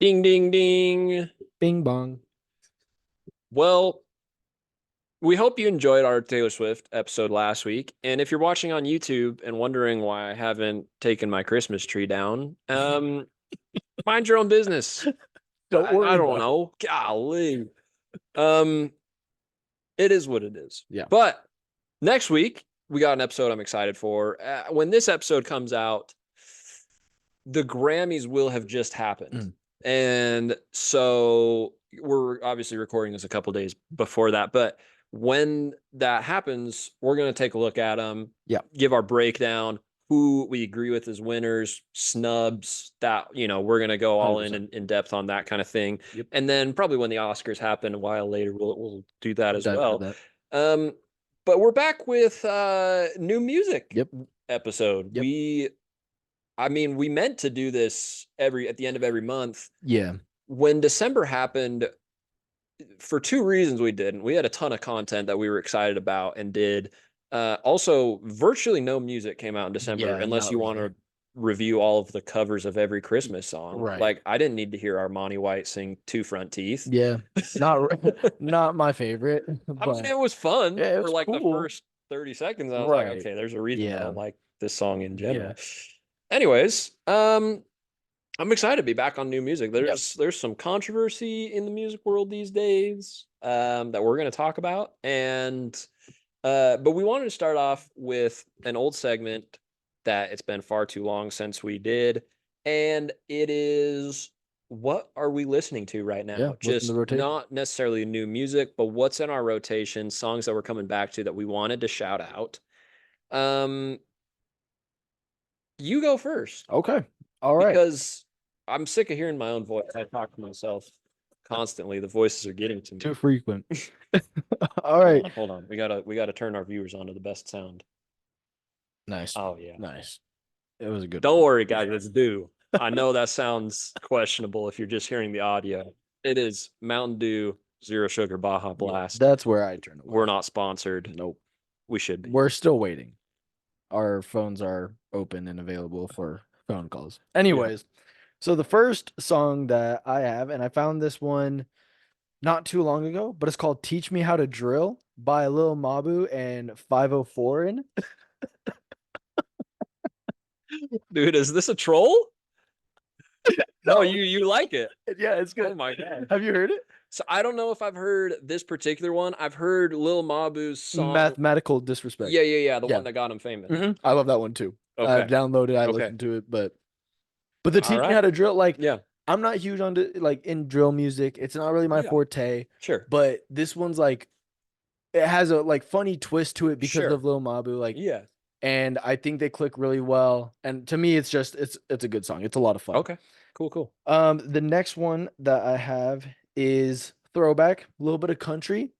Ding, ding, ding. Bing bong. Well, we hope you enjoyed our Taylor Swift episode last week. And if you're watching on YouTube and wondering why I haven't taken my Christmas tree down, mind your own business. Don't I worry don't about it. know. Golly. Um, it is what it is. Yeah. But next week, we got an episode I'm excited for. When this episode comes out, the Grammys will have just happened. And so we're obviously recording this a couple days before that. But when that happens, we're going to take a look at them, Yeah. give our breakdown, who we agree with as winners, snubs, that, we're going to go all 100%. in depth on that kind of thing. Yep. And then probably when the Oscars happen a while later, we'll do that as Dive into well. that. But we're back with new music Yep. episode. Yep. We meant to do this at the end of every month. Yeah. When December happened, for two reasons we didn't. We had a ton of content that we were excited about and did. Also, virtually no music came out in December unless you want to review all of the covers of every Christmas song. Right. Like, I didn't need to hear Armani White sing Two Front Teeth. Yeah. Not my favorite. I mean, it was fun Yeah, it for was like the cool. first 30 seconds. I was Right. like, okay, there's a reason I Yeah. don't like this song in general. Yeah. Anyways, I'm excited to be back on new music. There's some controversy in the music world these days that we're going to talk about, but we wanted to start off with an old segment that it's been far too long since we did, and it is, what are we listening to right now? Yeah, just not necessarily new music, but what's in our rotation, songs that we're coming back to that we wanted to shout out. You go first. Okay. All right. Because I'm sick of hearing my own voice. I talk to myself constantly. The voices are getting to me. Too frequent. All right. Hold on. We gotta turn our viewers on to the best sound. Nice. Oh yeah. Nice. It was a good Don't worry, guys. It's due. I know that sounds questionable if you're just hearing the audio. It is Mountain Dew Zero Sugar Baja Blast. That's where I turn away. We're not sponsored. Nope. We should be. We're still waiting. Our phones are open and available for phone calls. Anyways, so the first song that I have, and I found this one not too long ago, but it's called Teach Me How to Drill by Lil Mabu and 504 in. Dude, is this a troll? No, you like it. Yeah, it's good. Oh my god. Have you heard it? So I don't know if I've heard this particular one. I've heard Lil Mabu's song Mathematical Disrespect. Yeah. The one that got him famous. I love that one too. Okay. I've downloaded, I listened to it, but the Teach Me How to Drill, I'm not huge on in drill music. It's not really my forte. Sure. But this one's it has a funny twist to it because of Lil Mabu. And I think they click really well. And to me, it's a good song. It's a lot of fun. Okay. Cool. The next one that I have is throwback, a little bit of country.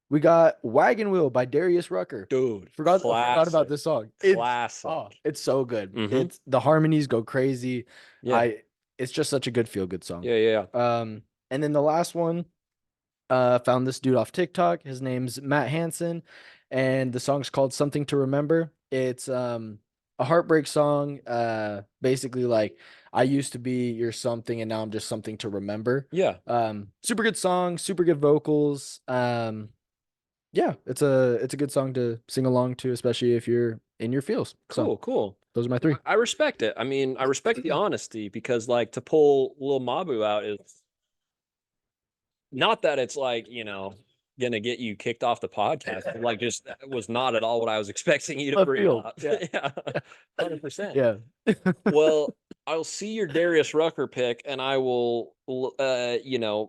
We got Wagon Wheel by Darius Rucker. Dude, forgot about this song. Classic. It's so good. It's the harmonies go crazy. It's just such a good feel-good song. Yeah. And then the last one, found this dude off TikTok. His name's Matt Hansen, and the song's called Something to Remember. It's a heartbreak song. Basically I used to be your something and now I'm just something to remember. Yeah. Super good song, super good vocals. Yeah, it's a good song to sing along to, especially if you're in your feels. Cool. Those are my three. I respect it. I mean, I respect the honesty because to pull Lil Mabu out is not that it's gonna get you kicked off the podcast. Just that was not at all what I was expecting you to bring up. Yeah. 100%. Yeah. Well, I'll see your Darius Rucker pick and I will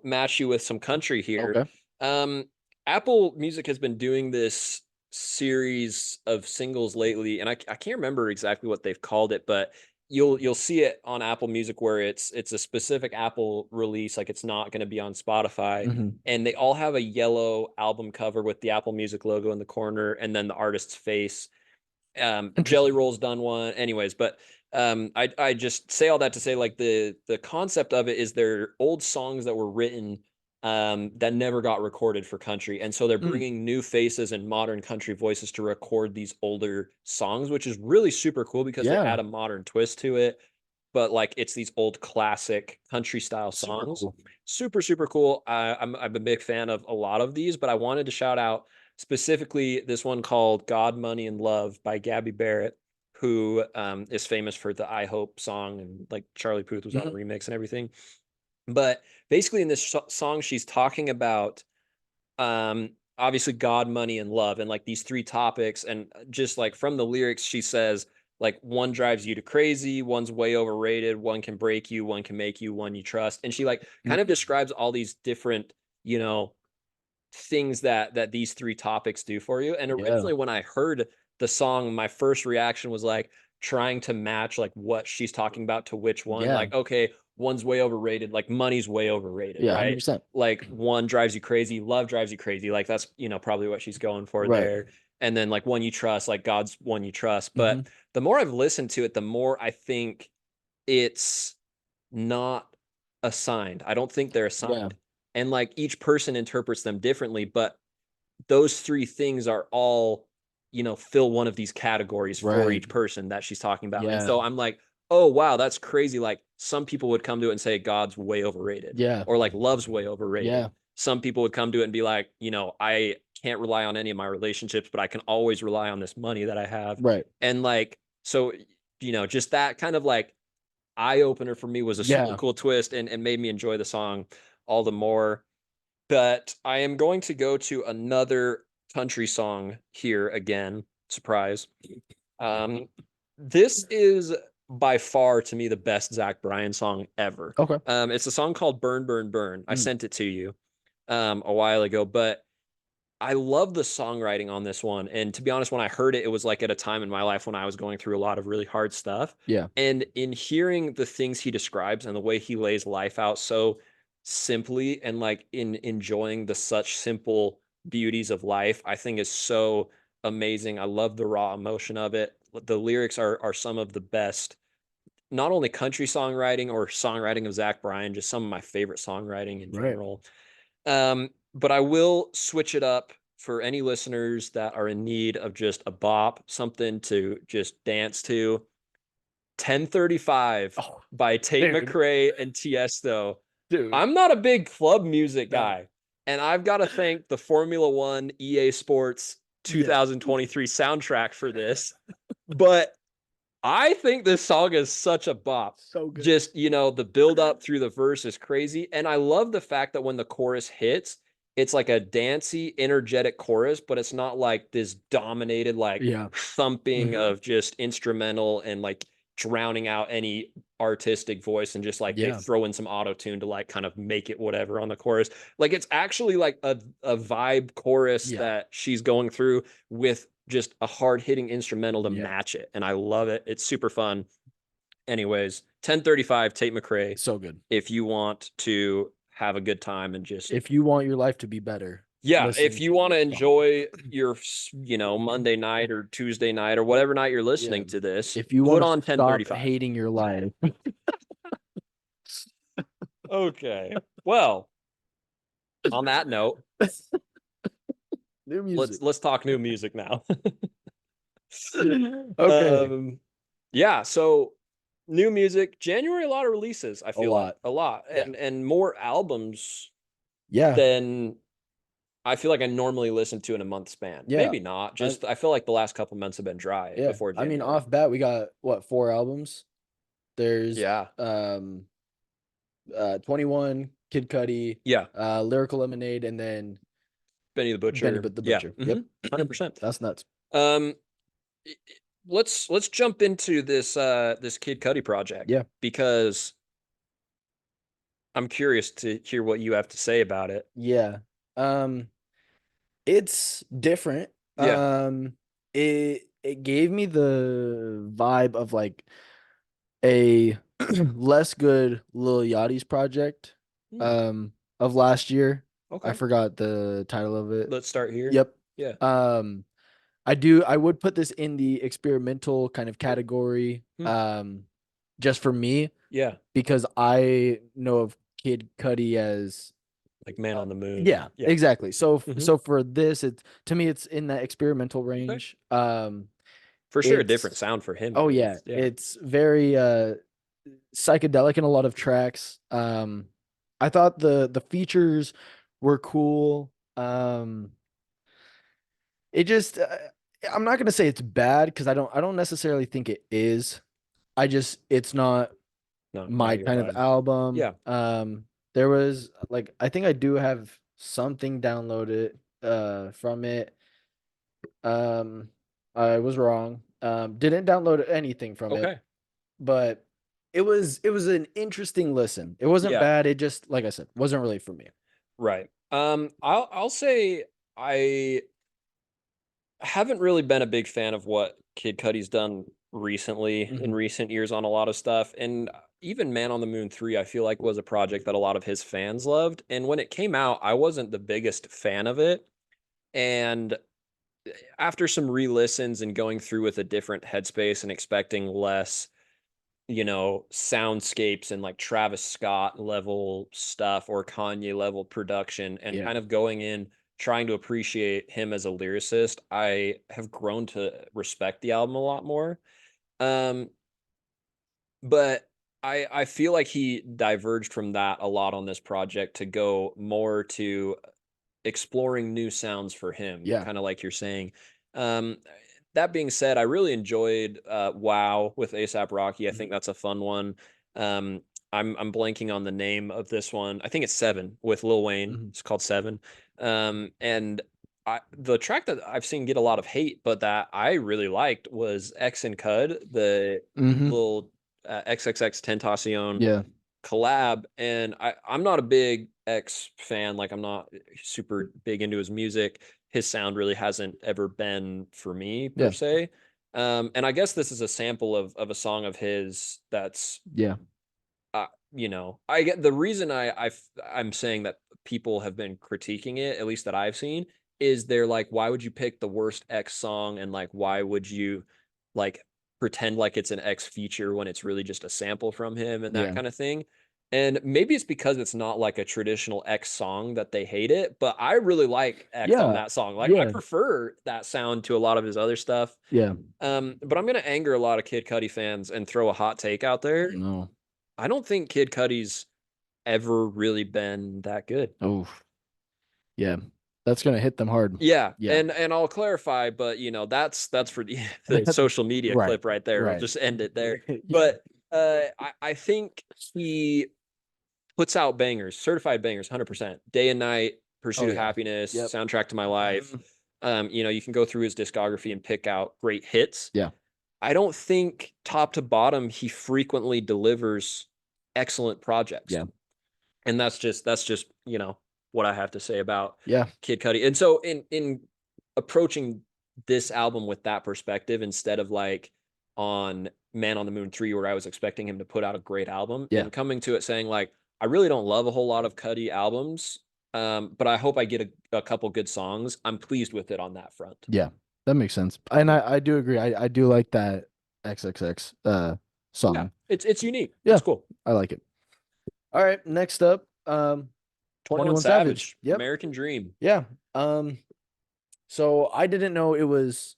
match you with some country here. Okay. Apple Music has been doing this series of singles lately, and I can't remember exactly what they've called it, but you'll see it on Apple Music where it's a specific Apple release, it's not going to be on Spotify, and they all have a yellow album cover with the Apple Music logo in the corner and then the artist's face. Jelly Roll's done one, anyways, but I just say all that to say the concept of it is they're old songs that were written that never got recorded for country, and so they're bringing new faces and modern country voices to record these older songs, which is really super cool because they add a modern twist to it. but like it's these old classic country style Super songs. cool. Super, super cool. I'm a big fan of a lot of these, but I wanted to shout out specifically this one called God, Money, and Love by Gabby Barrett, who is famous for the I Hope song, and like Charlie Puth was on a remix and everything. But basically in this song, she's talking about obviously God, money, and love, and like these three topics. And just like from the lyrics, she says like one drives you to crazy, one's way overrated, one can break you, one can make you, one you trust. And she like kind of describes all these different, you know, things that these three topics do for you. And originally when I heard the song, my first reaction was like trying to match like what she's talking about to which one. Yeah. Like, okay, one's way overrated, like money's way overrated, Yeah, right? 100%. Like one drives you crazy, love drives you crazy. Like that's, you know, probably what she's going for Right. there. And then like one you trust, like God's one you trust. But the more I've listened to it, the more I think it's not assigned. I don't think they're assigned. And like each person interprets them differently, but those three things are all, you know, fill one of these categories for each person that she's talking about. And so I'm like, oh wow, that's crazy. Like some people would come to it and say God's way overrated. Yeah. Or like love's way overrated. Yeah. Some people would come to it and be like, you know, I can't rely on any of my relationships, but I can always rely on this money that I have. Right. And like, so, you know, just that kind of like eye opener for me was a super cool twist, and made me enjoy the song all the more. But I am going to go to another country song here again. Surprise. This is by far to me the best Zach Bryan song ever. Okay. It's a song called Burn, Burn, Burn. I sent it to you a while ago, but I love the songwriting on this one. And to be honest, when I heard it, it was like at a time in my life when I was going through a lot of really hard stuff. Yeah. And in hearing the things he describes and the way he lays life out so simply, and like in enjoying the such simple beauties of life, I think is so amazing. I love the raw emotion of it. The lyrics are some of the best, not only country songwriting or songwriting of Zach Bryan, just some of my favorite songwriting in general. But I will switch it up for any listeners that are in need of just a bop, something to just dance to. 1035 by Tate McRae and Tiesto. Dude. I'm not a big club music guy, and I've got to thank the Formula One EA Sports 2023 soundtrack for this. But I think this song is such a bop. So good. Just, you know, the build up through the verse is crazy. And I love the fact that when the chorus hits, it's like a dancey, energetic chorus, but it's not like this dominated, like thumping of just instrumental and like drowning out any artistic voice, and just like they throw in some auto tune to like kind of make it whatever on the chorus. Like it's actually like a vibe chorus that she's going through with just a hard hitting instrumental to match it. And I love it. It's super fun. Anyways, 1035 Tate McRae. So good. If you want to have a good time and just, if you want your life to be better. If you want to enjoy your, you know, Monday night or Tuesday night or whatever night you're listening to this, if you put want on to stop 1035. hating your life. Okay. Well, on that note, new music. Let's talk new music now. Okay. Yeah, so new music. January, a lot of releases, I feel like. A lot. And more albums than I feel like I normally listen to in a month span. Maybe not. Just I feel like the last couple months have been dry before January. I mean, off bat, we got what, 4 albums? There's 21, Kid Cudi, Lyrical Lemonade, and then Benny the Butcher. Benny the Butcher. Yep. 100%. That's nuts. Let's jump into this this Kid Cudi project. Because I'm curious to hear what you have to say about it. It's different. It gave me the vibe of like a less good Lil Yachty's project of last year. I forgot the title of it. Let's start here. I would put this in the experimental kind of category just for me. Because I know of Kid Cudi as like Man on the Moon. Exactly. So for this, to me it's in that experimental range. For sure a different sound for him. It's very psychedelic in a lot of tracks. I thought the features were cool. It just I'm not gonna say it's bad because I don't necessarily think it is. It's not not my your kind of vibe. album. Yeah. There was like I think I do have something downloaded from it. Um, I was wrong. Didn't download anything from it, Okay. but it was an interesting listen. It wasn't Yeah. bad. It just like I said, wasn't really for me. Right. I'll say I haven't really been a big fan of what Kid Cudi's done recently in Mhm. recent years on a lot of stuff. And even Man on the Moon 3, I feel like was a project that a lot of his fans loved. And when it came out, I wasn't the biggest fan of it. And after some re-listens and going through with a different headspace and expecting less, soundscapes and like Travis Scott level stuff or Kanye level production and Yeah. kind of going in trying to appreciate him as a lyricist, I have grown to respect the album a lot more. Um, but I feel like he diverged from that a lot on this project to go more to exploring new sounds for him, Yeah. kind of like you're saying. Um, that being said, I really enjoyed "Wow" with ASAP Rocky. I think Mhm. that's a fun one. Um, I'm blanking on the name of this one. I think it's Seven with Lil Wayne. Mhm. It's called Seven. And the track that I've seen get a lot of hate, but that I really liked was X and Cud, the Mhm. little XXX Tentacion Yeah. collab. And I'm not a big X fan. Like I'm not super big into his music. His sound really hasn't ever been for me per Yeah. se. And I guess this is a sample of a song of his that's Yeah. I get the reason I'm saying that people have been critiquing it, at least that I've seen, is they're like, why would you pick the worst X song and like why would you like pretend like it's an X feature when it's really just a sample from him and that Yeah. kind of thing. And maybe it's because it's not like a traditional X song that they hate it, but I really like X on Yeah. that song. Like I Yeah. prefer that sound to a lot of his other stuff. Yeah. But I'm gonna anger a lot of Kid Cudi fans and throw a hot take out Oh there. no. I don't think Kid Cudi's ever really been that good. Oh yeah. That's gonna hit them hard. Yeah, Yeah. and I'll clarify, but that's for the social media Right. clip right there. We'll Right. just end it there. Yeah. But I think he puts out bangers, certified bangers, 100%. Day and Night, Oh Pursuit of yeah. Happiness, Yep. Soundtrack to My Life. Mhm. You can go through his discography and pick out great hits. Yeah. I don't think top to bottom he frequently delivers excellent projects. Yeah. And that's just what I have to say about Yeah. Kid Cudi. And so in approaching this album with that perspective instead of like on Man on the Moon 3 where I was expecting him to put out a great album Yeah. and coming to it saying like I really don't love a whole lot of Cudi albums, but I hope I get a couple good songs. I'm pleased with it on that front. Yeah. That makes sense. And I do agree. I do like that XXX Yeah, song. it's unique. Yeah. It's cool. I like it. All right, next up, 21 21 Savage. Savage, Yep. American Dream. Yeah. So I didn't know it was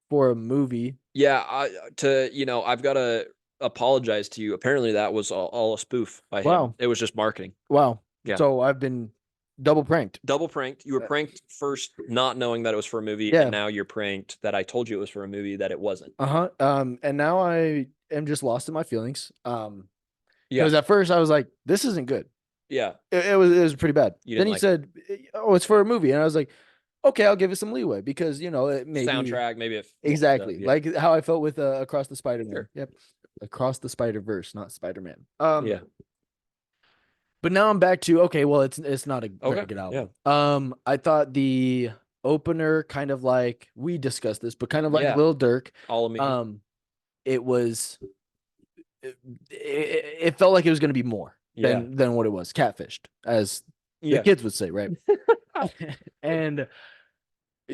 for a movie. Yeah, I've got to apologize to you. Apparently, that was all a spoof by him. Wow. It was just marketing. Wow. Yeah, So I've been double pranked. double pranked. You were pranked first, not knowing that it was for a movie, and Yeah. now you're pranked that I told you it was for a movie that it wasn't. Uh-huh. And now I am just lost in my feelings. Yeah, Because at first I was like, this isn't good. yeah. It was pretty bad. You Then didn't he like it. said, "Oh, it's for a movie," and I was like, "Okay, I'll give it some leeway because it maybe Soundtrack, maybe if exactly yeah, like how I felt with Across the Spider-Man. sure. Yep, Across the Spider-Verse, not Spider-Man. Yeah. But now I'm back to okay. Well, it's not a very Okay. good Yeah. album. I thought the opener kind of like we discussed this, but kind of like Yeah. Lil Durk. All of me. It was it felt like it was going to be more Yeah. than what it was. Catfished, as the Yeah. kids would say, right? And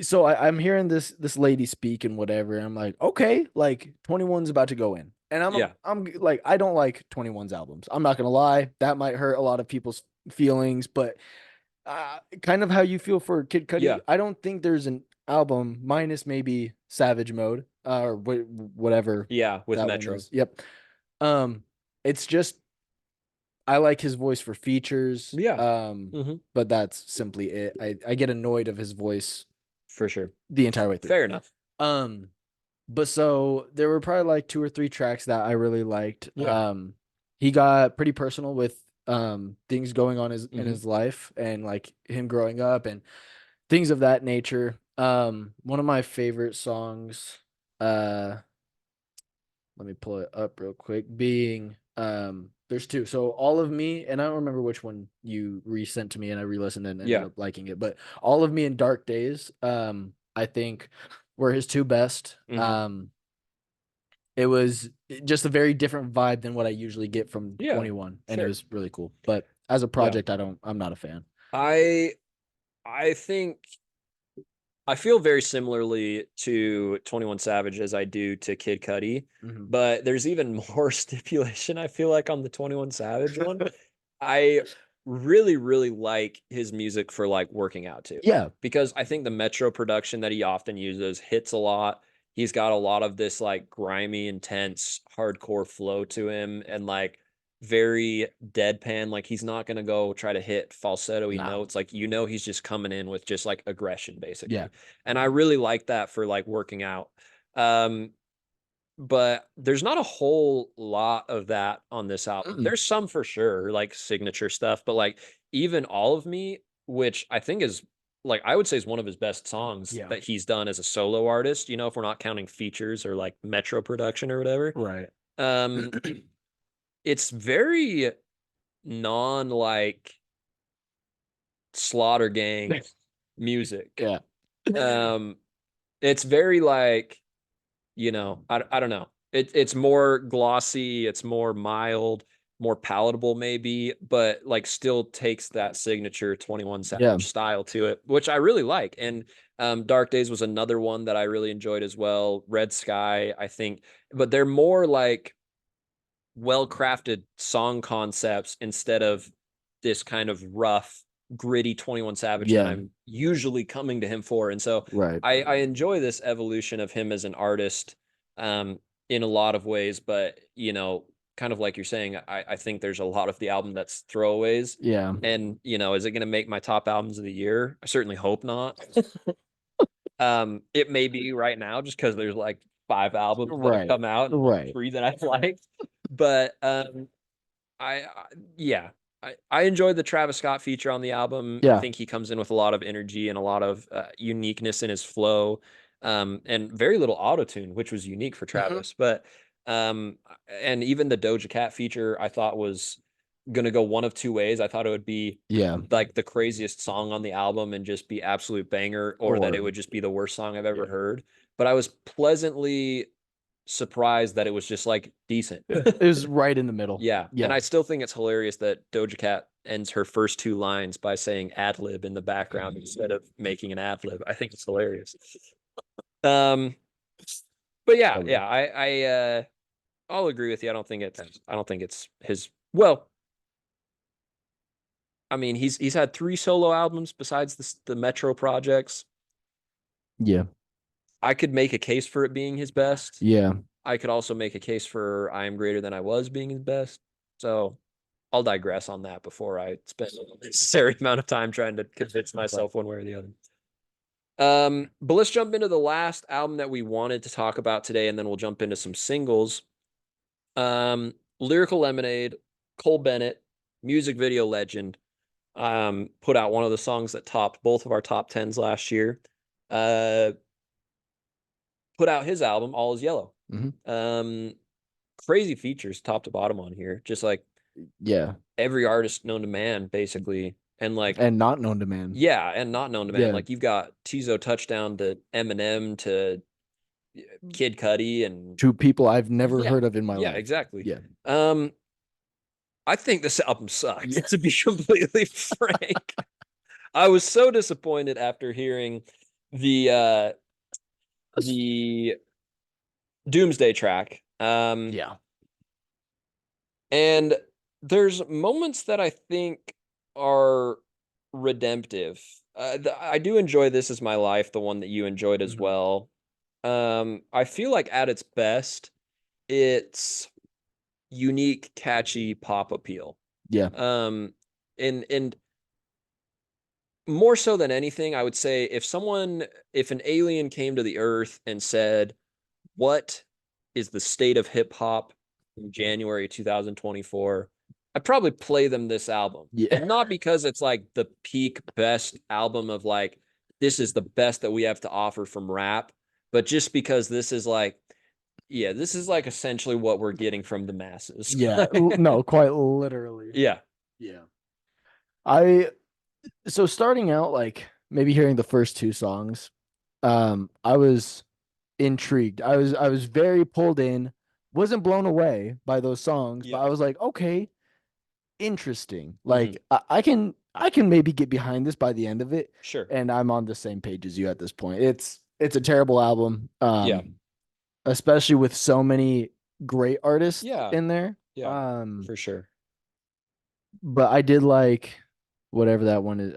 so I'm hearing this lady speak and whatever, and I'm like, okay, like 21's about to go in. And Yeah. I'm like, I don't like 21's albums. I'm not gonna lie, that might hurt a lot of people's feelings, but kind of how you feel for Kid Cudi. Yeah. I don't think there's an album minus maybe Savage Mode or whatever Yeah. With that one Metro. is. Yep. it's just I like his voice for features. Yeah. Mhm. But that's simply it. I get annoyed of his voice For sure. the entire way through. Fair enough. Um, but so there were probably like 2 or 3 tracks that I really liked. Yeah. He got pretty personal with things going on in Mhm. his life and like him growing up and things of that nature. One of my favorite songs, uh, let me pull it up real quick, being there's two. So All of Me, and I don't remember which one you resent to me and I re-listened and ended Yeah. up liking it, but All of Me and Dark Days, I think were his two best. Mhm. It was just a very different vibe than what I usually get from Yeah. 21, and it Fair. was really cool. But as a Yeah. project, I'm not a fan. I I think I feel very similarly to 21 Savage as I do to Kid Cudi, Mhm. but there's even more stipulation I feel like on the 21 Savage one. I really, really like his music for like working out too, Yeah. because I think the Metro production that he often uses hits a lot. He's got a lot of this like grimy, intense, hardcore flow to him and like very deadpan. Like he's not going to go try to hit falsetto-y No. notes. Like, he's just coming in with just like aggression Yeah. basically. And I really like that for like working out. Um, but there's not a whole lot of that on this album. Mm-mm. There's some for sure, like signature stuff, but like even All of Me, which I think is like I would say is one of his best songs Yeah. that he's done as a solo artist, if we're not counting features or like Metro production or whatever. Right. Um it's very non like Slaughter Gang music. Yeah. Um it's very like I don't know. It's more glossy, it's more mild, more palatable maybe, but like still takes that signature 21 Yeah. Savage style to it, which I really like. And Dark Days was another one that I really enjoyed as well. Red Sky, I think, but they're more like well-crafted song concepts instead of this kind of rough, gritty 21 Savage that Yeah. I'm usually coming to him for. And so Right. I enjoy this evolution of him as an artist um, in a lot of ways, but kind of like you're saying, I think there's a lot of the album that's throwaways. Yeah. And is it going to make my top albums of the year? I certainly hope not. It may be right now just because there's like 5 albums that have Right. come out and Right. 3 that I've liked. But I yeah, I enjoyed the Travis Scott feature on the album. I Yeah. think he comes in with a lot of energy and a lot of uniqueness in his flow, and very little auto tune, which was unique for Mhm. Travis. But and even the Doja Cat feature, I thought was gonna go one of two ways. I thought it would be Yeah. like the craziest song on the album and just be absolute banger, or that it Or would just be the worst song I've ever yeah. heard. But I was pleasantly surprised that it was just like decent. It was right in the middle. Yeah, and Yeah. I still think it's hilarious that Doja Cat ends her first 2 lines by saying ad lib in the background instead of making an ad lib. I think it's hilarious. Um, but yeah, Totally. yeah, I'll agree with you. I don't think it's his. Well, I mean, he's had 3 solo albums besides the Metro projects. Yeah. I could make a case for it being his best. Yeah. I could also make a case for I Am Greater Than I Was being his best. So I'll digress on that before I spend a necessary amount of time trying to convince myself one way or the other. But let's jump into the last album that we wanted to talk about today, and then we'll jump into some singles. Lyrical Lemonade, Cole Bennett, music video legend, put out one of the songs that topped both of our top tens last year. Uh, put out his album, All Is Yellow. Mhm. Crazy features top to bottom on here, just like Yeah. every artist known to man, basically. And like, And not known to man. yeah, and not known to man. Yeah. Like you've got Tizo Touchdown to Eminem to Kid Cudi and 2 people I've never yeah, heard of in my yeah, life. exactly. Yeah. I think this album sucks, Yeah. to be completely frank. I was so disappointed after hearing the Doomsday track. Yeah. And there's moments that I think are redemptive. I do enjoy This Is My Life, the one that you enjoyed as Mhm. well. I feel like at its best, it's unique, catchy pop appeal. Yeah. And more so than anything, I would say if an alien came to the earth and said, what is the state of hip hop in January 2024? I'd probably play them this album. Yeah. And not because it's like the peak best album of like, this is the best that we have to offer from rap, but just because this is like, yeah, this is like essentially what we're getting from the masses. Yeah. No, quite literally. Yeah. Yeah. I so starting out, like maybe hearing the first two songs, I was intrigued. I was very pulled in, wasn't blown away by those songs, but Yeah. I was like, okay, interesting. Mhm. Like I can maybe get behind this by the end of it, Sure. and I'm on the same page as you at this point. It's a terrible album. Yeah. Especially with so many great artists Yeah. in there. Yeah. For sure. But I did like whatever that one is,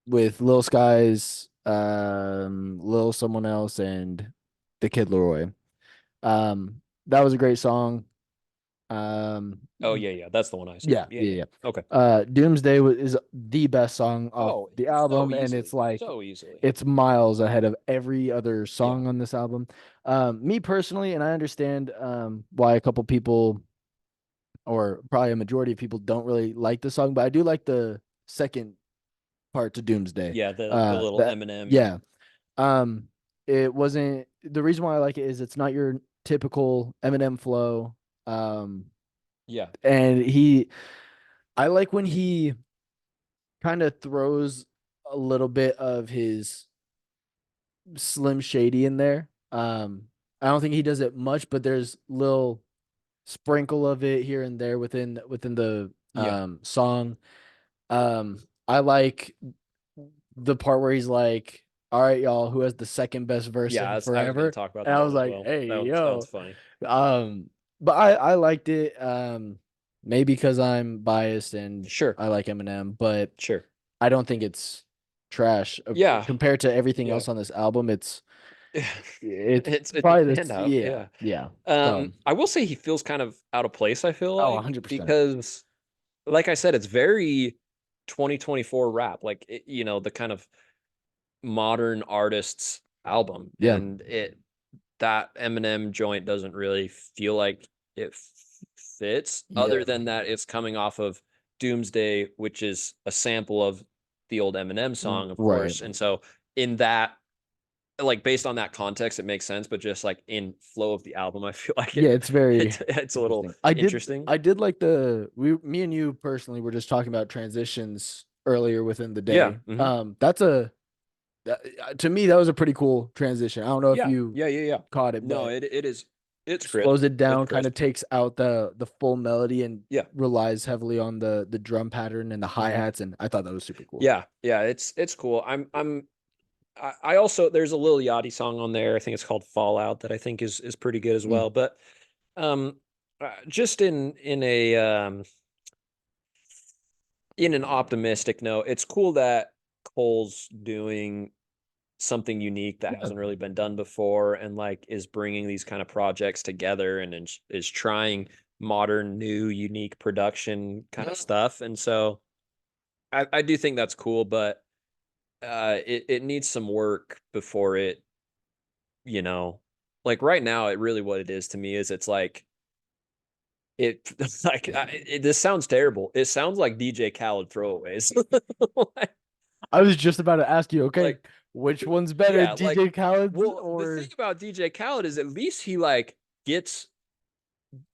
with Lil Skies, Lil someone else, and the Kid Leroy. That was a great song. Oh yeah, yeah. That's the one I said. Yeah, Yeah, yeah, yeah. yeah. Okay. Doomsday is the best song off Oh, the so album, and easily. it's like So easily. it's miles ahead of every other Yeah. song on this album. Me personally, and I understand why a couple people, or probably a majority of people, don't really like the song, but I do like the second part to Doomsday. Yeah, the little That Eminem. yeah. Um, it wasn't the reason why I like it is it's not your typical Eminem flow. Um, Yeah. and I like when he kind of throws a little bit of his Slim Shady in there. I don't think he does it much, but there's little sprinkle of it here and there within the Yeah. song. I like the part where he's like, "All right, y'all, who has the second best verse Yeah, in I was gonna forever?" talk about And I that was one as like, well. "Hey, That one's yo." funny. But I liked it. Maybe because I'm biased and Sure. I like Eminem, but Sure. I don't think it's trash. Yeah. Compared to everything Yeah. else on this album. It's It's a probably this. standout. Yeah, Yeah. yeah. So, I will say he feels kind of out of place, I feel oh, like, 100%. because like I said, it's very 2024 rap, like the kind of modern artists album. Yeah, And that Eminem joint doesn't really feel like it fits, yeah. other than that it's coming off of Doomsday, which is a sample of the old Eminem song, of Right. course. And so in that, like based on that context, it makes sense. But just like in flow of the album, I feel like Yeah, it's very it's a little interesting. I did interesting. I did like me and you personally were just talking about transitions earlier within the Yeah. day. Mhm. To me that was a pretty cool transition. I don't know if Yeah. you Yeah. Yeah. Yeah. caught it, No, but it is. It's crisp. slows it It's down, kind crisp. of takes out the full melody and Yeah. relies heavily on the drum pattern and the Mhm. hi-hats, and I thought that was super cool. Yeah. Yeah. It's cool. I also, there's a Lil Yachty song on there. I think it's called Fallout, that I think is pretty good as Mm. well. But um, just in an optimistic note, it's cool that Cole's doing something unique that Yeah. hasn't really been done before, and like is bringing these kind of projects together, and is trying modern, new, unique production kind of stuff. And so I do think that's cool, but it needs some work before it, you know, like right now, it really, what it is to me is it's like it like this sounds terrible. It sounds like DJ Khaled throwaways. Like, I was just about to ask you, okay, like, which one's better, yeah, like, DJ Khaled well, the or thing about DJ Khaled is at least he like gets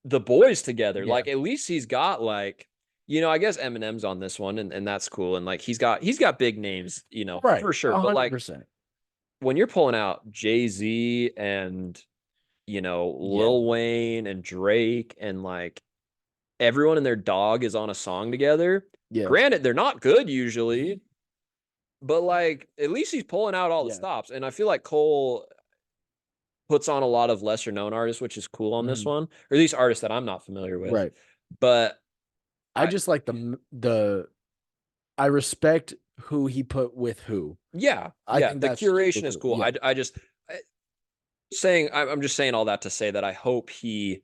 the boys together. yeah, Like at least he's got like, I guess Eminem's on this one, and that's cool. And like he's got big names, right, for sure. But like 100%. when you're pulling out Jay-Z and Yeah, Lil Wayne and Drake, and like everyone and their dog is on a song together. yeah, Granted, they're not good usually, but like at least he's pulling out all the yeah. stops. And I feel like Cole puts on a lot of lesser known artists, which is cool on this Mhm. one, or at least artists that I'm not familiar with. Right. But I I, just like the I respect who he put with who. yeah, I yeah, think the that's super curation is cool. cool. Yeah. I'm just saying all that to say that I hope he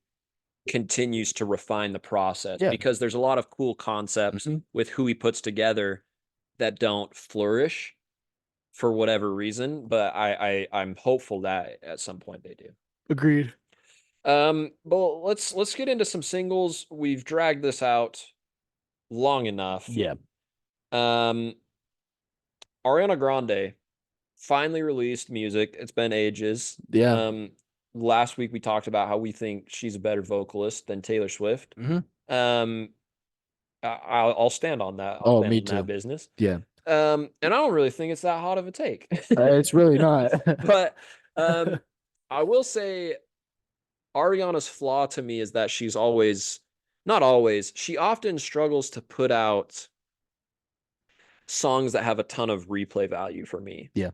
continues to refine the process Yeah. because there's a lot of cool concepts with who he puts together that don't flourish for whatever reason, but I'm hopeful that at some point they do. Agreed. But let's get into some singles. We've dragged this out long enough. Yeah. Ariana Grande finally released music. It's been ages. Yeah. Last week we talked about how we think she's a better vocalist than Taylor Swift. Um, I'll stand on that. I'll Oh, stand me on that too. business. Yeah. And I don't really think it's that hot of a take. It's really not. But I will say Ariana's flaw to me is that she's always, not always, she often struggles to put out songs that have a ton of replay value for me. Yeah.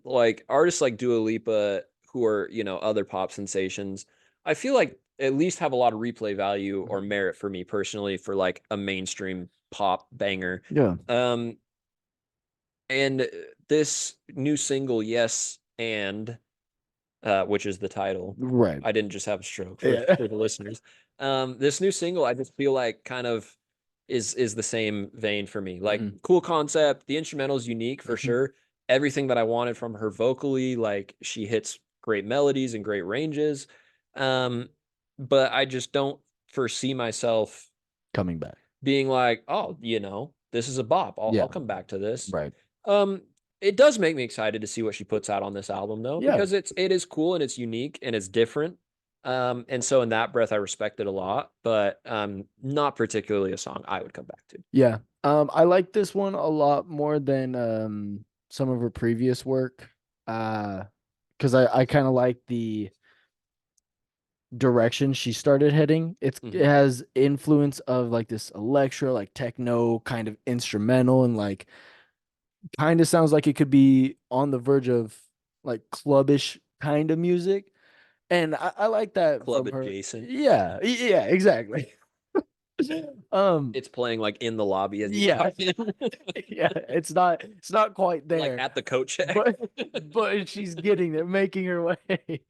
Like artists like Dua Lipa, who are, other pop sensations, I feel like at least have a lot of replay value or merit for me personally for like a mainstream pop banger. Yeah. And this new single, Yes and which is the title. Right. I didn't just have a stroke Yeah. for the listeners. This new single, I just feel like kind of is the same vein for me. Like cool concept, the instrumental is unique for sure. Everything that I wanted from her vocally, like she hits great melodies and great ranges. But I just don't foresee myself Coming back. being like, oh, this is a bop. I'll come back to this. Right. It does make me excited to see what she puts out on this album though, Yeah. because it is cool and it's unique and it's different. And so in that breath, I respect it a lot, but not particularly a song I would come back to. Yeah. I like this one a lot more than some of her previous work. Because I kind of like the direction she started heading. It has influence of like this electro, like techno kind of instrumental, and like kind of sounds like it could be on the verge of like clubbish kind of music. And I like that Club from her. adjacent. Yeah, exactly. It's playing like in the lobby as you walk in. Yeah, it's not quite there. Like at the coat check. But she's getting there, making her way.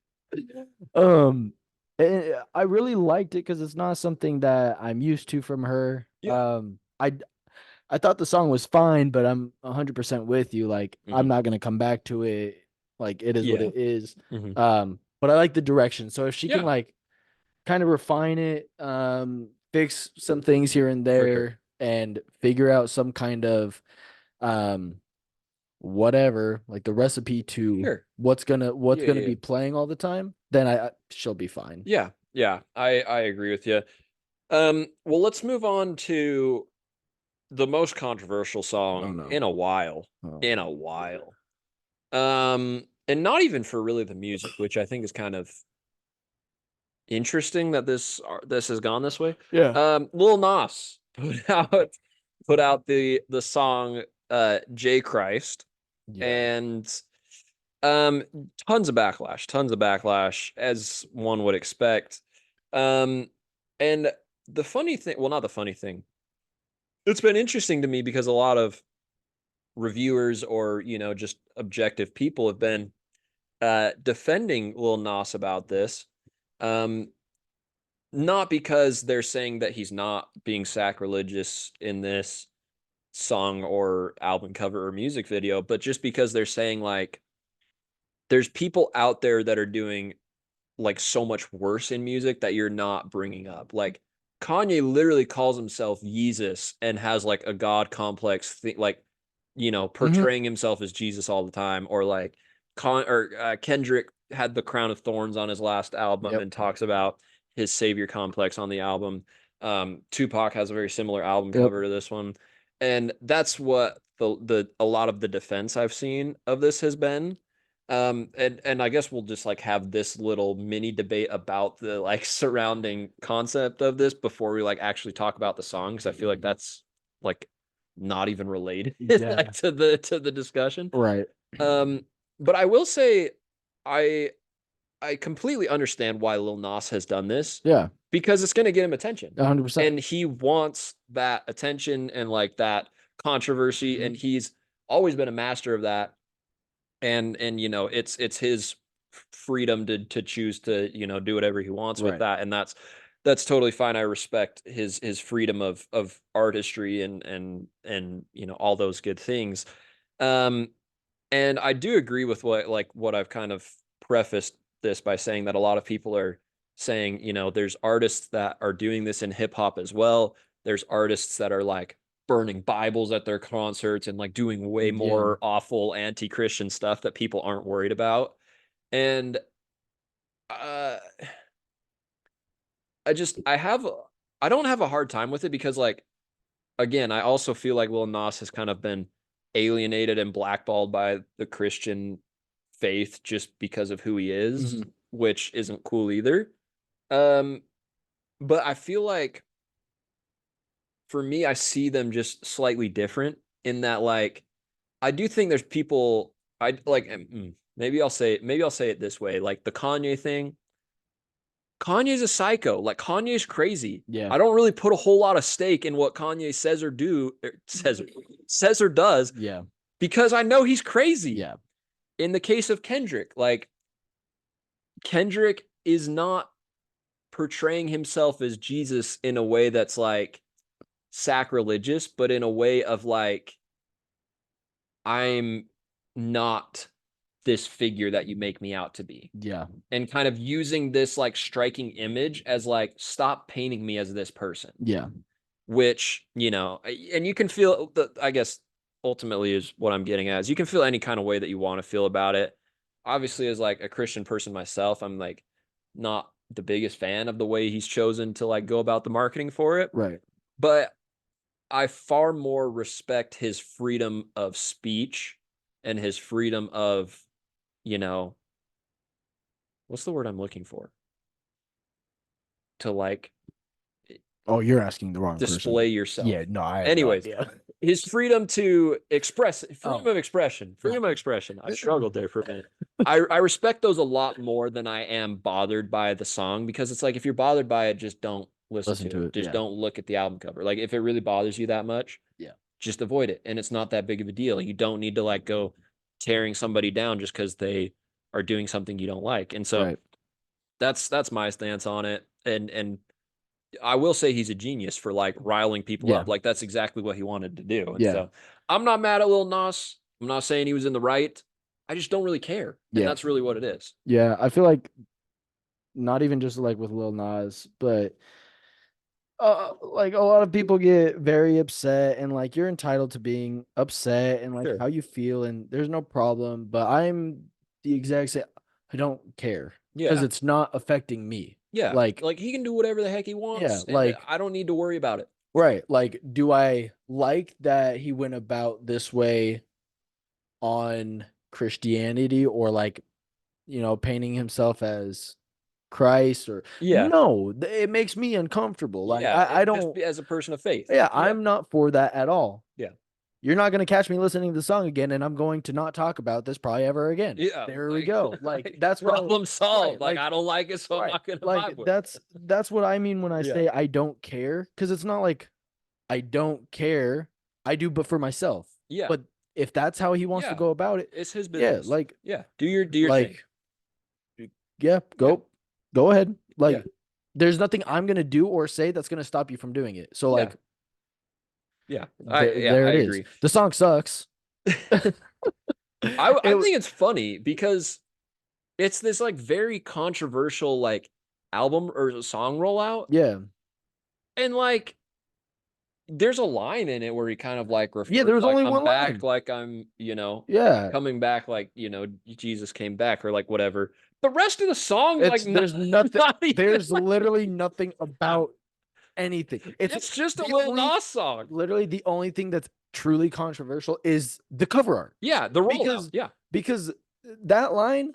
I really liked it because it's not something that I'm used to from her. Yeah. I thought the song was fine, but I'm 100% with you. Like, I'm not gonna come back to it. Like, it is what it is. But I like the direction. So if she can like kind of refine it, fix some things here and there, and figure out some kind of whatever, like the recipe to what's gonna be playing all the time, then she'll be fine. Yeah. I agree with you. Well, let's move on to the most controversial song in a while. In a while. And not even for really the music, which I think is kind of interesting that this has gone this way. Yeah. Lil Nas put out the song J Christ. And tons of backlash as one would expect. And the funny thing, well, not the funny thing, it's been interesting to me because a lot of reviewers or just objective people have been defending Lil Nas about this, not because they're saying that he's not being sacrilegious in this song or album cover or music video, but just because they're saying like there's people out there that are doing like so much worse in music that you're not bringing up. Like Kanye literally calls himself Yeezus and has like a God complex thing, like portraying himself as Jesus all the time, or like Kendrick had the Crown of Thorns on his last album and talks about his savior complex on the album. Tupac has a very similar album cover to this one. And that's what a lot of the defense I've seen of this has been. And I guess we'll just like have this little mini debate about the like surrounding concept of this before we like actually talk about the song, because I feel like that's like not even related like, to the discussion. Right. But I will say I completely understand why Lil Nas has done this. Yeah. Because it's going to get him attention. 100%. And he wants that attention and like that controversy. And he's always been a master of that. And it's his freedom to choose to, do whatever he wants with that. And that's that's totally fine. I respect his freedom of artistry and you know all those good things. Um, and I do agree with what I've kind of prefaced this by saying that a lot of people are saying, you know, there's artists that are doing this in hip hop as well. There's artists that are like burning Bibles at their concerts and like doing way Yeah. more awful anti-Christian stuff that people aren't worried about. And uh I don't have a hard time with it because like again, I also feel like Lil Nas has kind of been alienated and blackballed by the Christian faith just because of who he is, Mhm. which isn't cool either. Um, but I feel like for me, I see them just slightly different in that, like, I do think there's people I like. Maybe I'll say it this way, like the Kanye thing. Kanye's a psycho. Like Kanye's crazy. Yeah. I don't really put a whole lot of stake in what Kanye says or does Yeah. because I know he's crazy. Yeah. In the case of Kendrick, like Kendrick is not portraying himself as Jesus in a way that's like sacrilegious, but in a way of like, I'm not this figure that you make me out to be. Yeah. And kind of using this like striking image as like, stop painting me as this person. Yeah. Which, you know, and you can feel the, I guess ultimately is what I'm getting at is you can feel any kind of way that you want to feel about it. Obviously, as like a Christian person myself, I'm like not the biggest fan of the way he's chosen to like go about the marketing for it. Right. But I far more respect his freedom of speech and his freedom of, you know, what's the word I'm looking for? To like Oh, you're asking the wrong display person. yourself. Yeah, no, I have Anyways, no idea. his freedom to express, freedom Oh. of expression, freedom of expression. I struggled there for a minute. I respect those a lot more than I am bothered by the song because it's like if you're bothered by it, just don't listen to it. Just Yeah. don't look at the album cover. Like if it really bothers you that much, Yeah. just avoid it. And it's not that big of a deal. You don't need to like go tearing somebody down just because they are doing something you don't like. And so Right. that's my stance on it. And I will say he's a genius for like riling people Yeah. up. Like that's exactly what he wanted to do. And Yeah. so I'm not mad at Lil Nas. I'm not saying he was in the right. I just don't really care. And Yeah. that's really what it is. Yeah. I feel like not even just like with Lil Nas, but like a lot of people get very upset and like you're entitled to being upset and like Sure. how you feel and there's no problem. But I'm the exact same. I don't care because Yeah. it's not affecting me. Yeah. Like he can do whatever the heck he wants. Yeah, And like I don't need to worry about it. right. Like, do I like that he went about this way on Christianity or like, painting himself as Christ or Yeah. no, it makes me uncomfortable. Like Yeah. I Just don't as a person of faith. yeah, I'm not for that at all. Yeah. You're not gonna catch me listening to the song again, and I'm going to not talk about this probably ever again. Yeah. There we go. Like that's what problem solved. right, Like I don't like it, so I'm not gonna like vibe with it. that's what I mean when I Yeah. say I don't care, because it's not like I don't care. I do, but for myself. Yeah. But if that's how he wants to Yeah. go about it, It's his yeah, business. like Yeah. Do your thing. like yeah, go ahead. Like there's nothing I'm gonna do or say that's gonna stop you from doing it. So Yeah. like Yeah. there I it is. agree. The song sucks. I think it's funny because it's this like very controversial like album or song rollout. Yeah. And like there's a line in it where he kind of like refers, Yeah, there was like, only I'm one back, line. like I'm, you know, Yeah. coming back, like, you know, Jesus came back or like whatever. The rest of the song, It's like there's nothing there's like, literally nothing about anything. it's just a the Lil only- Nas song. Literally the only thing that's truly controversial is the cover art. Yeah, the rollout. Because Yeah. Because that line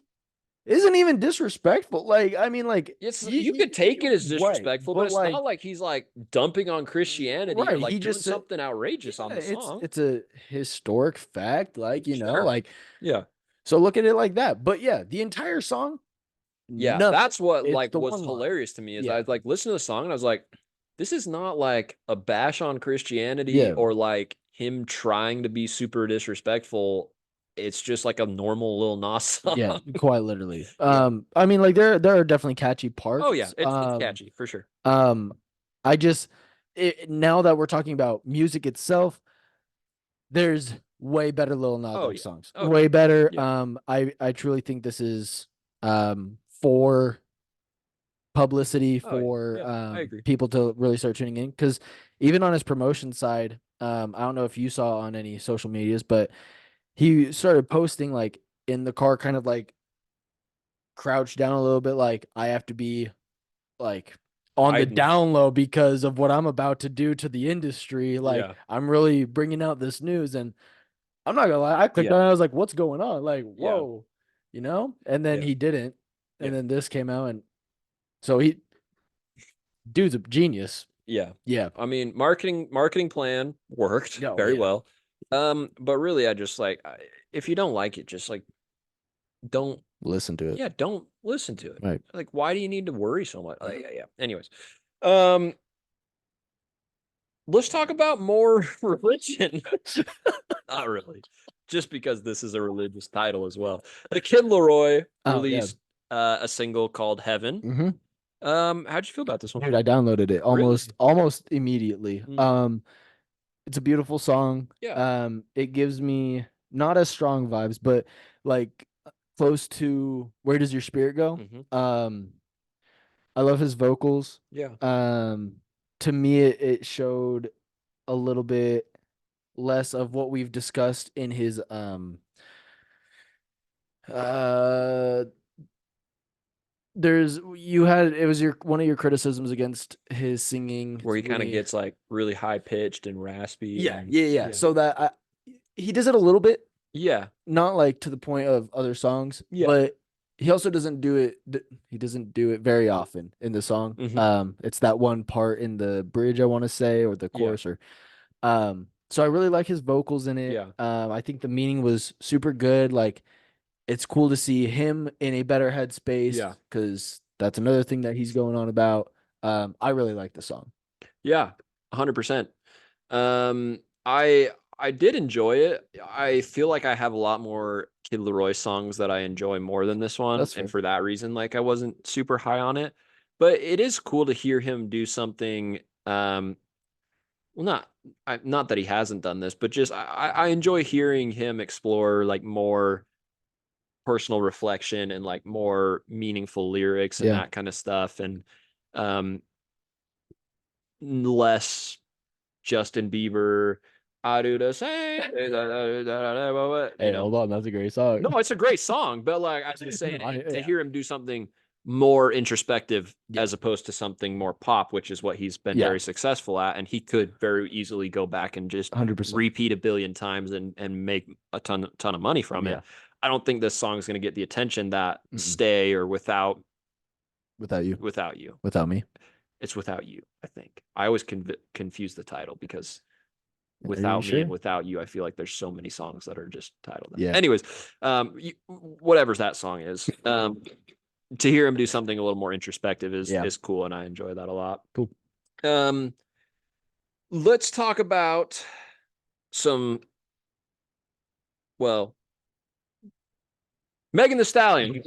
isn't even disrespectful. Like, I mean, like It's you could take it as disrespectful, but it's like, not like he's like dumping on Christianity or right, like he doing just said- something outrageous on the song. it's a historic fact, like, Sure. like Yeah. so look at it like that. But yeah, the entire song, Yeah, nothing. that's what It's like the was one line. hilarious to me is Yeah. I like listened to the song and I was like, this is not like a bash on Christianity Yeah. or like him trying to be super disrespectful. it's just like a normal Lil Nas song. Yeah, quite literally. Yeah. I mean, like there are definitely catchy Oh yeah, parts. it's catchy for sure. I just now that we're talking about music itself, there's way better Lil Nas Oh X yeah. songs. Oh Way better. yeah. I truly think this is for publicity Oh yeah. for Yeah. I agree. people to really start tuning in, because even on his promotion side, I don't know if you saw on any social medias, but he started posting like in the car, kind of like crouched down a little bit, like I have to be like on the Hiding. down low because of what I'm about to do to the industry. Like Yeah. I'm really bringing out this news, and I'm not gonna lie, I clicked Yeah. on it, I was like, what's going on? Like, Yeah. whoa, And then Yeah. he didn't, Yeah. and then this came out, and so dude's a genius. Yeah. Yeah. I mean, marketing plan worked Oh very yeah. well. But really I just like if you don't like it, just like don't Listen to it. yeah, don't listen to it. Right. Like, why do you need to worry so much? Like, yeah. Anyways, um, let's talk about more religion. Not really, just because this is a religious title as well. The Kid Leroy Oh yeah. released a single called Heaven. Mm-hmm. How'd you feel about this one? Dude, I downloaded it Really? almost immediately. Mm. It's a beautiful song. Yeah. It gives me not as strong vibes, but like close to Where Does Your Spirit Go? Hmm. I love his vocals. Yeah. To me, it showed a little bit less of what we've discussed in his uh there's you had it was your one of your criticisms against his singing. Where It's he kind of really gets like really high pitched and raspy. yeah, And, yeah, yeah. yeah. So he does it a little bit, Yeah. not like to the point of other songs, Yeah. but he also doesn't do it. He doesn't do it very often in the song. Hmm. It's that one part in the bridge, I want to say, or the Yeah. chorus, or So I really like his vocals in it. Yeah. I think the meaning was super good. Like it's cool to see him in a better headspace, Yeah. because that's another thing that he's going on about. I really like the song. Yeah. 100%. Um, I did enjoy it. I feel like I have a lot more Kid Leroy songs that I enjoy more than this one, That's and fair. for that reason, like I wasn't super high on it. But it is cool to hear him do something. Well, not that he hasn't done this, but just I enjoy hearing him explore like more personal reflection and like more meaningful lyrics and Yeah. that kind of stuff, and um, less Justin Bieber. I do the same. Hey, hold on, that's a great song. No, it's a great song, but like I was just saying, to Yeah. hear him do something more introspective Yeah. as opposed to something more pop, which is what he's been Yeah. very successful at, and he could very easily go back and just 100%. repeat a billion times and make a ton of money from Yeah. it. I don't think this song is going to get the attention that Mm-mm. Stay or Without You. Without me. It's Without You, I think. I always confuse the title because Are Without you Me and sure? Without You, I feel like there's so many songs that are just titled that. Yeah. Anyways, whatever that song is, to hear him do something a little more introspective is cool, and I enjoy that a lot. Cool. Let's talk about some, well, Megan Thee Stallion.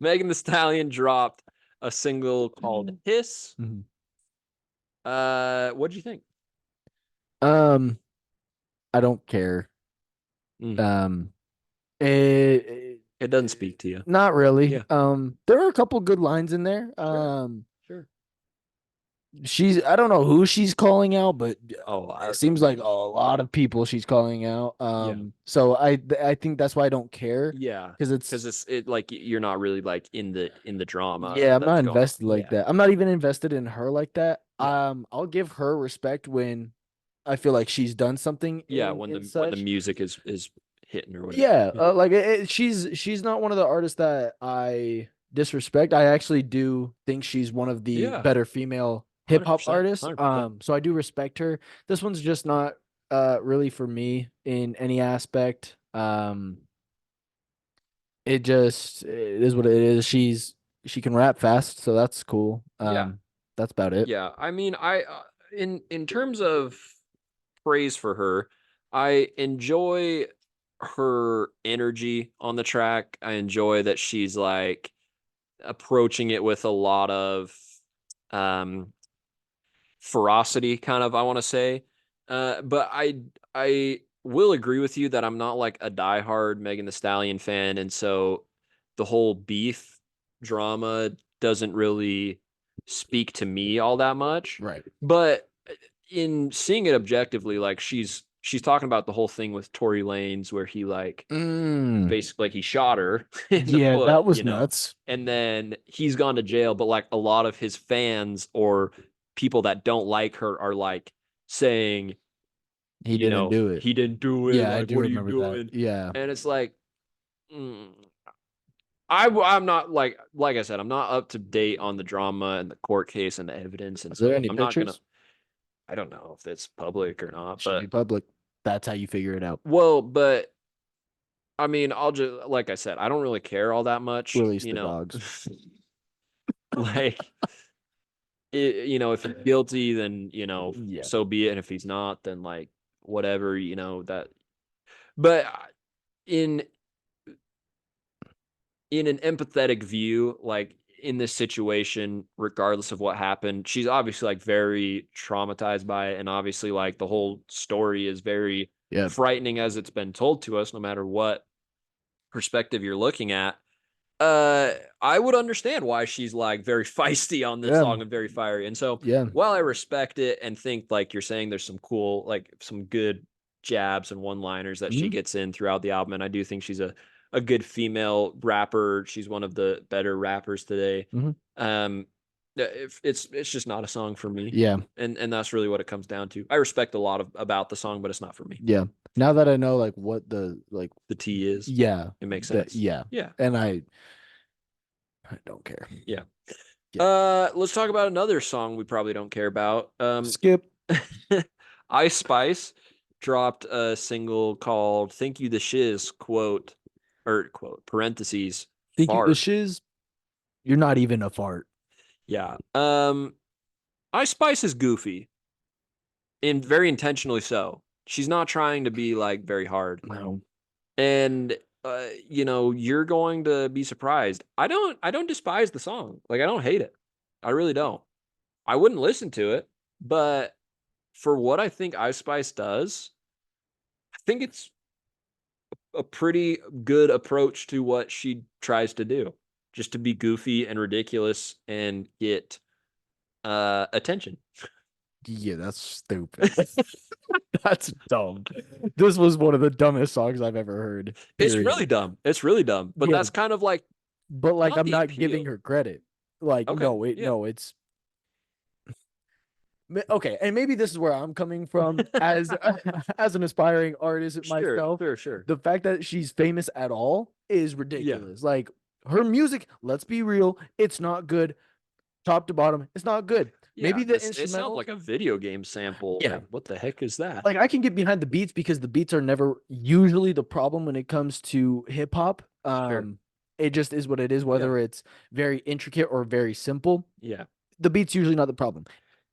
Megan Thee Stallion dropped a single called Hiss. Mhm. What'd you think? I don't care. Mm. It It doesn't speak to you. Not really. Yeah. There were a couple good lines in there. Sure. I don't know who she's calling out, but Oh, it seems like a lot of people she's calling out. Yeah. So I think that's why I don't care. Yeah, because it's like you're not really like in the drama. Yeah, I'm not that's going on. invested like Yeah. that. I'm not even invested in her like that. Yeah. I'll give her respect when I feel like she's done something. Yeah, in, when in the such. music is hitting or whatever. Yeah, like she's not one of the artists that I disrespect. I actually do think she's one of the Yeah. better female hip hop 100%, artists. 100%. So I do respect her. This one's just not really for me in any aspect. It is what it is. She can rap fast, so that's cool. Yeah. That's about it. Yeah, I mean, I in terms of praise for her, I enjoy her energy on the track. I enjoy that she's like approaching it with a lot of um ferocity, kind of, I want to say. But I will agree with you that I'm not like a diehard Megan Thee Stallion fan, and so the whole beef drama doesn't really speak to me all that much. Right. But in seeing it objectively, like she's talking about the whole thing with Tory Lanez where he like basically like he shot her in the Yeah, foot, that was nuts. and then he's gone to jail, but like a lot of his fans or people that don't like her are like saying, He didn't do it. he didn't do it. Yeah, I Like, do what are you remember that. doing? Yeah. And it's like, mm, I'm not like I said, I'm not up to date on the drama and the court case and the evidence, and Are there so any I'm not gonna. pictures? I don't know if it's public or not, Should be but public. That's how you figure it out. well, but I mean, I'll just like I said, I don't really care all that much, Release the dogs. like if he's guilty, then Yeah. so be it. And if he's not, then like whatever, that. But in an empathetic view, like in this situation, regardless of what happened, she's obviously like very traumatized by it, and obviously like the whole story is very frightening as it's been told to us, no matter what perspective you're looking at. I would understand why she's like very feisty on this song and very fiery. And so while I respect it and think like you're saying there's some cool, like some good jabs and one-liners that she gets in throughout the album, and I do think she's a good female rapper. She's one of the better rappers today. It's just not a song for me. Yeah. And that's really what it comes down to. I respect a lot about the song, but it's not for me. Yeah. Now that I know like what the tea is, yeah, it makes sense. Yeah. And I don't care. Yeah. Let's talk about another song we probably don't care about. Skip. Ice Spice dropped a single called "Think You the Shiz," quote parentheses. Think fart. you the shiz? You're not even a fart. Yeah. Ice Spice is goofy, and very intentionally so. She's not trying to be like very hard. No. And you're going to be surprised. I don't despise the song. Like, I don't hate it. I really don't. I wouldn't listen to it, but for what I think Ice Spice does, I think it's a pretty good approach to what she tries to do. Just to be goofy and ridiculous and get attention. Yeah, that's stupid. That's dumb. This was one of the dumbest songs I've ever heard. Period. It's really dumb. But that's kind of like. But like, I'm not giving her credit. Like, okay. No, it's okay. And maybe this is where I'm coming from as an aspiring artist myself. Sure. The fact that she's famous at all is ridiculous. Like, her music, let's be real, it's not good. Top to bottom, it's not good. Maybe the instrumental. It sounds like a video game sample. Yeah. Like, what the heck is that? Like, I can get behind the beats because the beats are never usually the problem when it comes to hip hop. It just is what it is, whether it's very intricate or very simple. Yeah. The beat's usually not the problem.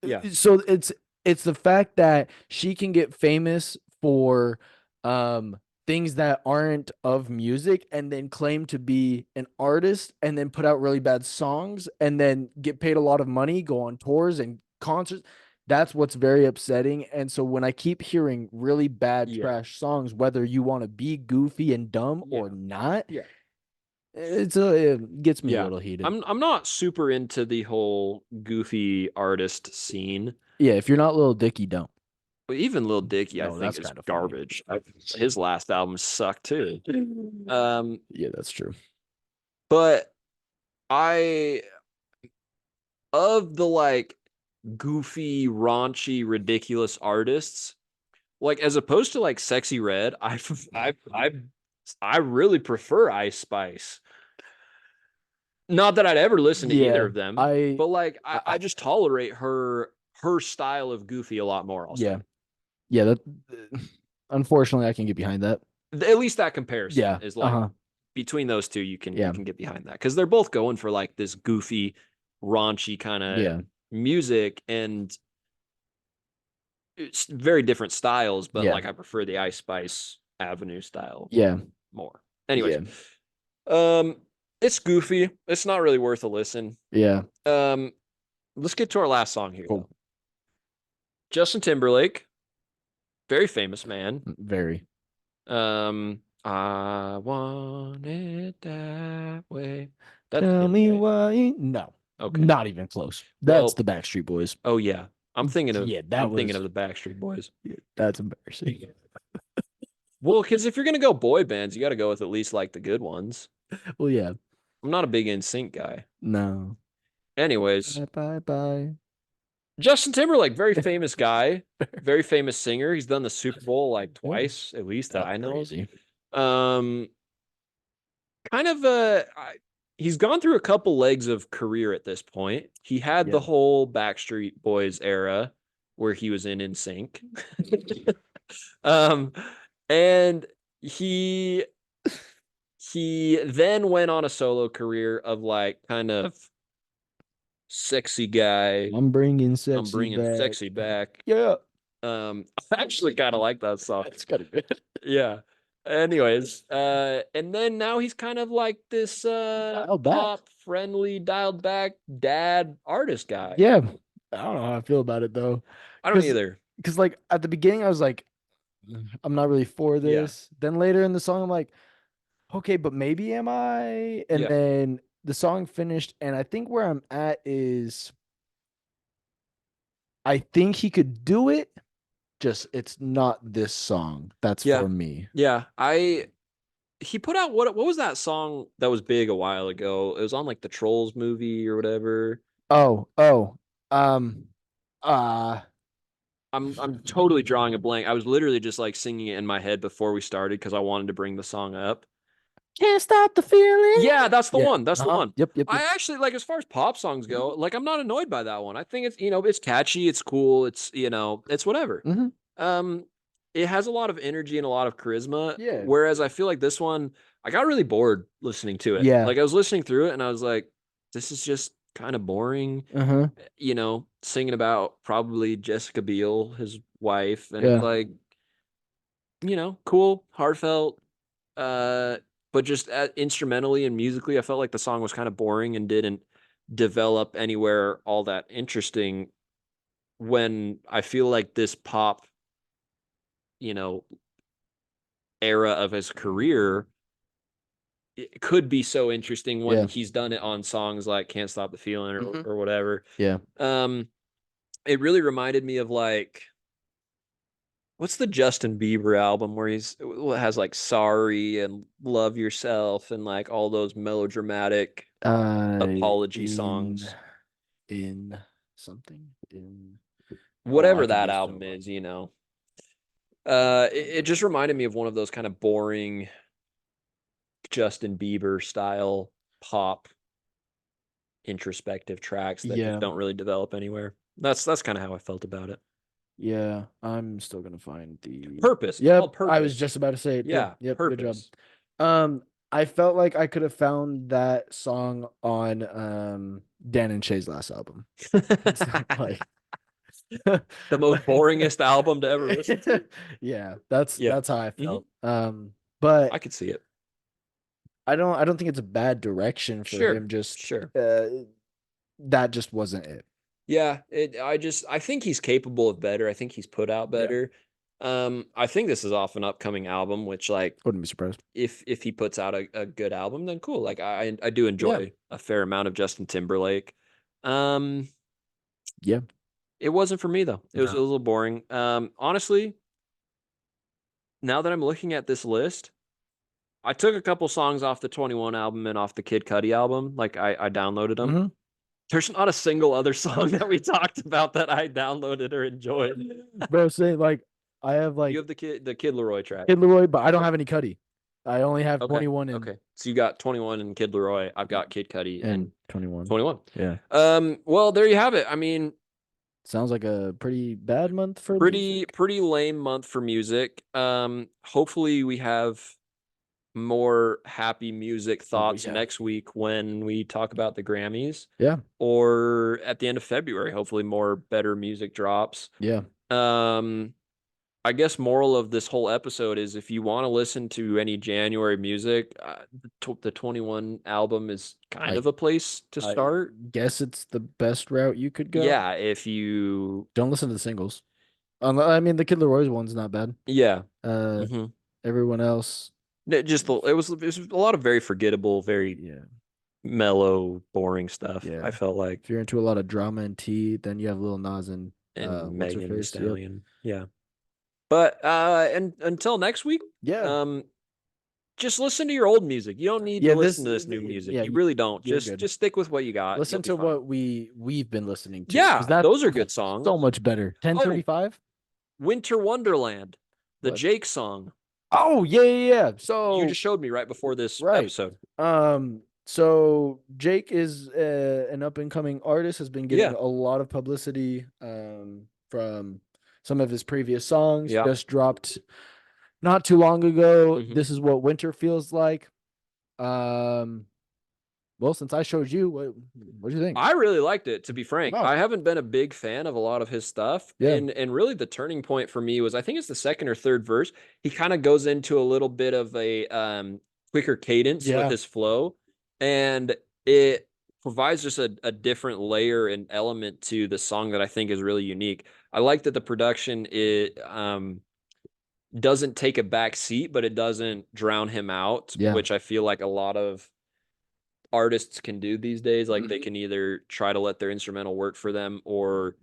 Yeah. So it's the fact that she can get famous for things that aren't of music and then claim to be an artist and then put out really bad songs and then get paid a lot of money, go on tours and concerts. That's what's very upsetting. And so when I keep hearing really bad trash songs, whether you want to be goofy and dumb or not, it gets me a little heated. I'm not super into the whole goofy artist scene. Yeah, if you're not Lil Dicky, don't. Even Lil Dicky, I think, is garbage. His last album sucked too. Yeah, that's true. But of the like goofy, raunchy, ridiculous artists, like as opposed to like Sexy Red, I really prefer Ice Spice. Not that I'd ever listen to either of them, but like I just tolerate her style of goofy a lot more. Also. Yeah. That unfortunately I can get behind that. At least that comparison is like between those two, you can get behind that because they're both going for like this goofy, raunchy kind of music, and it's very different styles. But like I prefer the Ice Spice Avenue style Yeah. more. Anyways, Yeah. um, it's goofy. It's not really worth a listen. Yeah. Um, let's get to our last song here Cool. though. Justin Timberlake, very famous man. Very. I want it that way. That's Tell him, me right? why. No, Okay. not even close. That's Well, the Backstreet Boys. oh yeah. Yeah, I'm that thinking of was the Backstreet Boys. that's embarrassing. Well, because if you're gonna go boy bands, you got to go with at least like the good ones. Well, yeah. I'm not a big NSYNC guy. No. Anyways, Bye bye bye. Justin Timberlake, very famous guy, very famous singer. He's done the Super Bowl like Yeah. twice, at least that Oh, I know. crazy. Um, kind of he's gone through a couple legs of career at this point. He had the Yeah. whole Backstreet Boys era where he was in NSYNC. um, and he he then went on a solo career of like kind of sexy guy. I'm bringing I'm sexy bringing back. sexy back. Yeah. I actually kind of like that song. It's kind of good. Yeah. Anyways, and then now he's kind of like this Dialed back. pop friendly, dialed back dad artist guy. Yeah. I don't know how I feel about it though. I don't either. Because like at the beginning I was like, I'm not really for Yeah. this. Then later in the song I'm like, okay, but maybe am I? And Yeah. then the song finished, and I think where I'm at is I think he could do it, just it's not this song. That's Yeah. for me. Yeah. He put out what was that song that was big a while ago? It was on like the Trolls movie or whatever. Oh. Um uh I'm totally drawing a blank. I was literally just like singing it in my head before we started because I wanted to bring the song up. Can't stop the feeling. Yeah, that's the Yeah. one. That's the one. Yep. I actually like as far as pop songs go, like I'm not annoyed by that one. I think it's it's catchy, it's cool, it's whatever. Mm-hmm. Um it has a lot of energy and a lot of charisma, Yeah. whereas I feel like this one I got really bored listening to it. Yeah. Like I was listening through it and I was like this is just kind of boring, Uh-huh. singing about probably Jessica Biel, his wife, and it's Yeah. like cool, heartfelt, but just instrumentally and musically, I felt like the song was kind of boring and didn't develop anywhere all that interesting. When I feel like this pop, you know, era of his career, it could be so interesting when Yeah. he's done it on songs like "Can't Stop the Feeling" or, Mhm. or whatever. Yeah. It really reminded me of like what's the Justin Bieber album where has like "Sorry" and "Love Yourself" and like all those melodramatic apology In songs. in something in I Whatever could that be album so is. It just reminded me of one of those kind of boring Justin Bieber style pop introspective tracks that just yeah. don't really develop anywhere. That's kind of how I felt about it. Yeah, I'm still gonna find the Purpose. It's Yep, called I was Purpose. just about to say it. Yeah, Yep, good job. Purpose. I felt like I could have found that song on Dan and Shay's last album. It's like The most boringest album to ever listen to. yeah, Yeah. that's how I Mhm. felt. But I could see it. I don't think it's a bad direction for Sure. him, just Sure. that just wasn't it. Yeah, I think he's capable of better. I think he's put out Yeah. better. I think this is off an upcoming album, which like Wouldn't be surprised. if he puts out a good album, then cool. Like I do enjoy a fair amount of Justin Timberlake. Um, Yeah. it wasn't for me though. It was a No. little boring. Honestly, now that I'm looking at this list, I took a couple songs off the 21 album and off the Kid Cudi album. Like I downloaded them. Mhm. There's not a single other song that we talked about that I downloaded or enjoyed. Bro, say like I have You like have the Kid Leroy track. Kid Leroy, but I don't have any Cuddy. I only have Okay. 21 and Okay. So you got 21 and Kid Leroy. I've got Kid Cudi and 21. 21. Yeah. Well, there you have it. I mean, Sounds like a pretty bad month for music. pretty lame month for music. Hopefully we have more happy music thoughts yeah. next week when we talk about the Grammys. Yeah. Or at the end of February, hopefully more better music drops. Yeah. Um I guess moral of this whole episode is if you want to listen to any January music, the 21 album is kind I of a place to I start. guess it's the best route you could go. Yeah, if you Don't listen to the singles. I mean, the Kid Leroy's one's not bad. yeah. Uh, hmm Everyone else, it was a lot of very forgettable, very yeah, mellow, boring stuff. yeah. I felt like If you're into a lot of drama and tea, then you have Lil Nas and and what's her Megan Thee face? Yep. Stallion. Yeah. But and until next week, Yeah. um just listen to your old music. You don't need to Yeah, listen to this new music. yeah, You really don't. you're Just good. just stick with what you got. You'll Listen be to fine. what we've been listening to because Yeah, that's those are good songs. so much better. Oh, 1035? Winter Wonderland, the What? Jake song. Oh, yeah, yeah, yeah. You So, just showed me right before this right. episode. So Jake is an up and coming artist, has been getting Yeah. a lot of publicity from some of his previous songs. Yeah. Just dropped not too long ago. hmm This is what winter feels like. Um, well, since I showed you, what do you think? I really liked it, to be frank. Oh, I haven't been a big fan of a lot of his stuff. yeah, And really the turning point for me was I think it's the second or third verse. He kind of goes into a little bit of a quicker cadence with yeah, his flow. And it provides just a different layer and element to the song that I think is really unique. I like that the production it doesn't take a back seat, but it doesn't drown him out, yeah, which I feel like a lot of artists can do these days. Like they mhm, can either try to let their instrumental work for them or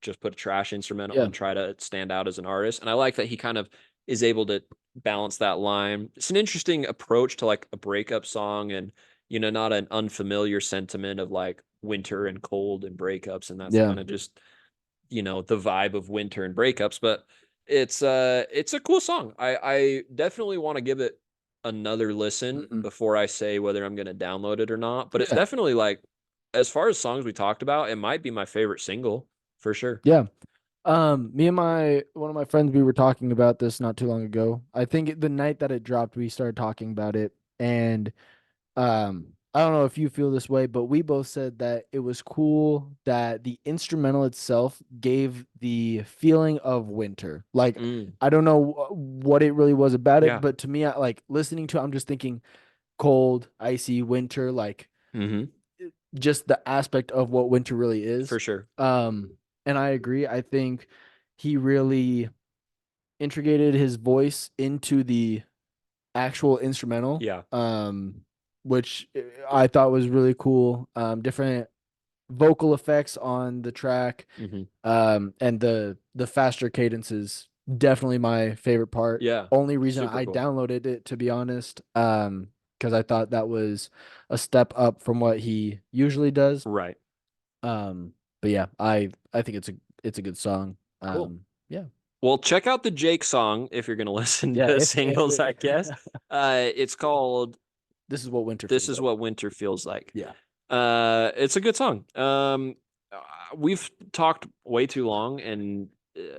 just put a trash instrumental yeah, and try to stand out as an artist. And I like that he kind of is able to balance that line. It's an interesting approach to like a breakup song and, not an unfamiliar sentiment of like winter and cold and breakups. And that's yeah, kind of just, the vibe of winter and breakups. But it's a cool song. I definitely want to give it another listen mhm, before I say whether I'm going to download it or not. But it's yeah, definitely like, as far as songs we talked about, it might be my favorite single for sure. yeah. Me and my one of my friends, we were talking about this not too long ago. I think the night that it dropped, we started talking about it, and I don't know if you feel this way, but we both said that it was cool that the instrumental itself gave the feeling of winter. Like, Mm, I don't know what it really was about it, yeah. but to me, like listening to it, I'm just thinking cold, icy winter, like hmm just the aspect of what winter really is. For sure. And I agree. I think he really integrated his voice into the actual instrumental, Yeah. which I thought was really cool. Different vocal effects on the track, hmm and the faster cadences definitely my favorite part. Yeah. Only reason Super I cool. downloaded it, to be honest, because I thought that was a step up from what he usually does. Right. Um, but yeah, I think it's a good song. Cool. Yeah, Well, check out the Jake song if you're going to listen yeah. to If singles, I guess. It's called this is what winter This feels Is like. What Winter Feels Like. Yeah, It's a good song. We've talked way too long and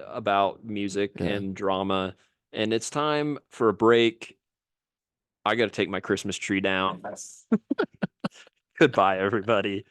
about music yeah. and drama, and it's time for a break. I got to take my Christmas tree down. Goodbye, everybody.